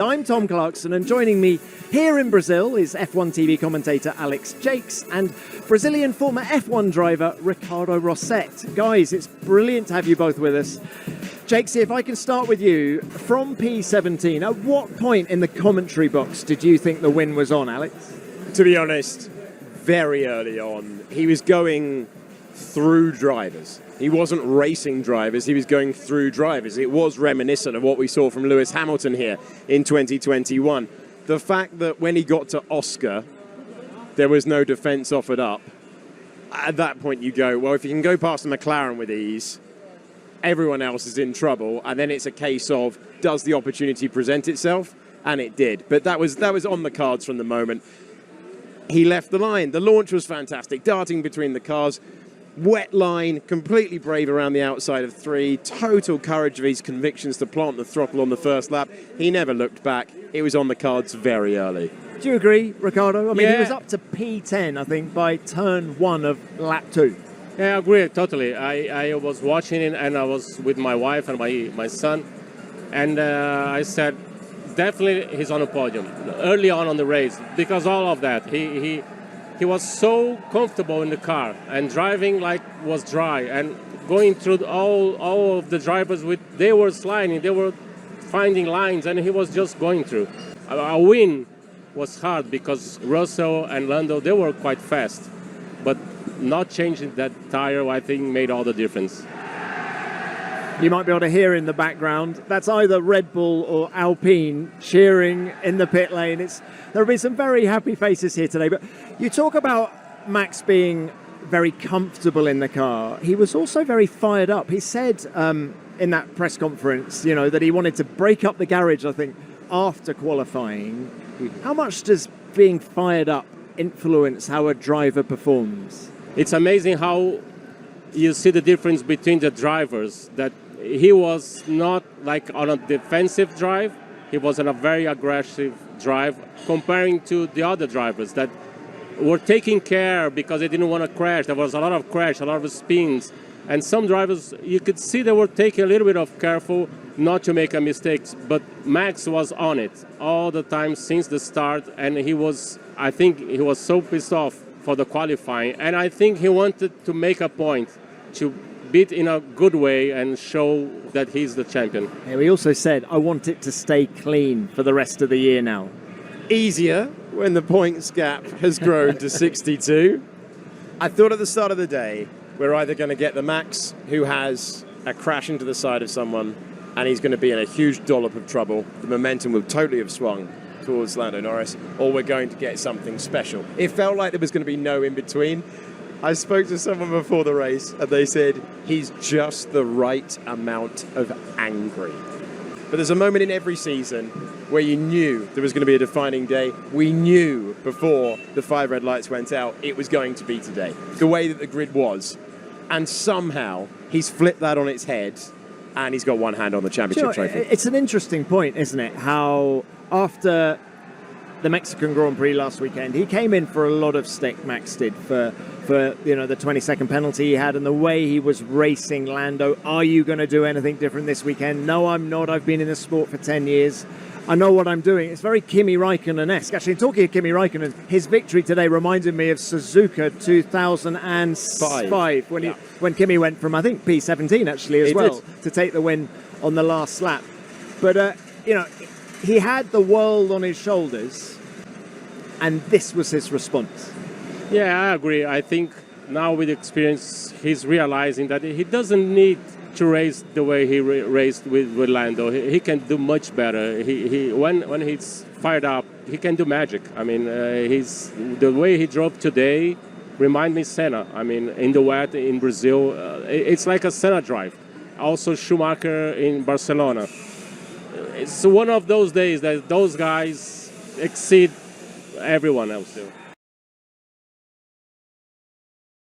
I'm Tom Clarkson, and joining me here in Brazil is F1 TV commentator Alex Jakes and Brazilian former F1 driver Ricardo Rosset. Guys, it's brilliant to have you both with us. Jakes, if I can start with you, from P17, at what point in the commentary box did you think the win was on, Alex? To be honest, very early on. He was going through drivers. He wasn't racing drivers, he was going through drivers. It was reminiscent of what we saw from Lewis Hamilton here in 2021. The fact that when he got to Oscar, there was no defence offered up. At that point you go, well, if you can go past the McLaren with ease, everyone else is in trouble. And then it's a case of, does the opportunity present itself? And it did. But that was on the cards from the moment. He left the line. The launch was fantastic, darting between the cars. Wet line, completely brave around the outside of 3, total courage of his convictions to plant the throttle on the first lap. He never looked back. It was on the cards very early. Do you agree, Ricardo? I mean, Yeah. he was up to P10, I think, by turn 1 of lap 2. Yeah, I agree totally. I was watching it and I was with my wife and my son, and I said, definitely he's on a podium early on the race because all of that. He was so comfortable in the car and driving like was dry and going through all of the drivers they were sliding, they were finding lines, and he was just going through. A win was hard because Russell and Lando, they were quite fast, but not changing that tire, I think, made all the difference. You might be able to hear in the background, that's either Red Bull or Alpine cheering in the pit lane. There have been some very happy faces here today, but you talk about Max being very comfortable in the car. He was also very fired up. He said in that press conference, that he wanted to break up the garage, I think, after qualifying. How much does being fired up influence how a driver performs? It's amazing how you see the difference between the drivers, that he was not like on a defensive drive, he was on a very aggressive drive comparing to the other drivers that were taking care because they didn't want to crash. There was a lot of crash, a lot of spins, and some drivers, you could see they were taking a little bit of careful not to make a mistake, but Max was on it all the time since the start, and I think he was so pissed off for the qualifying, and I think he wanted to make a point to beat in a good way and show that he's the champion. Yeah, he also said, I want it to stay clean for the rest of the year now. Easier when the points gap has grown to 62. I thought at the start of the day, we're either going to get the Max who has a crash into the side of someone and he's going to be in a huge dollop of trouble. The momentum will totally have swung towards Lando Norris, or we're going to get something special. It felt like there was going to be no in between. I spoke to someone before the race and they said he's just the right amount of angry. But there's a moment in every season where you knew there was going to be a defining day. We knew before the 5 red lights went out it was going to be today, the way that the grid was. And somehow he's flipped that on its head and he's got one hand on the championship trophy. It's an interesting point, isn't it? How after the Mexican Grand Prix last weekend, he came in for a lot of stick, Max did, for the 20-second penalty he had and the way he was racing Lando. Are you going to do anything different this weekend? No, I'm not. I've been in this sport for 10 years. I know what I'm doing. It's very Kimi Raikkonen-esque. Actually, talking of Kimi Raikkonen, his victory today reminded me of Suzuka 2005 when Kimi went from, I think, P17 actually as well, to take the win on the last lap. But, he had the world on his shoulders, and this was his response. Yeah, I agree. I think now with experience, he's realizing that he doesn't need to race the way he raced with Lando. He can do much better. When he's fired up, he can do magic. I mean, the way he drove today reminds me Senna. I mean, in the wet in Brazil, it's like a Senna drive. Also Schumacher in Barcelona. It's one of those days that those guys exceed everyone else.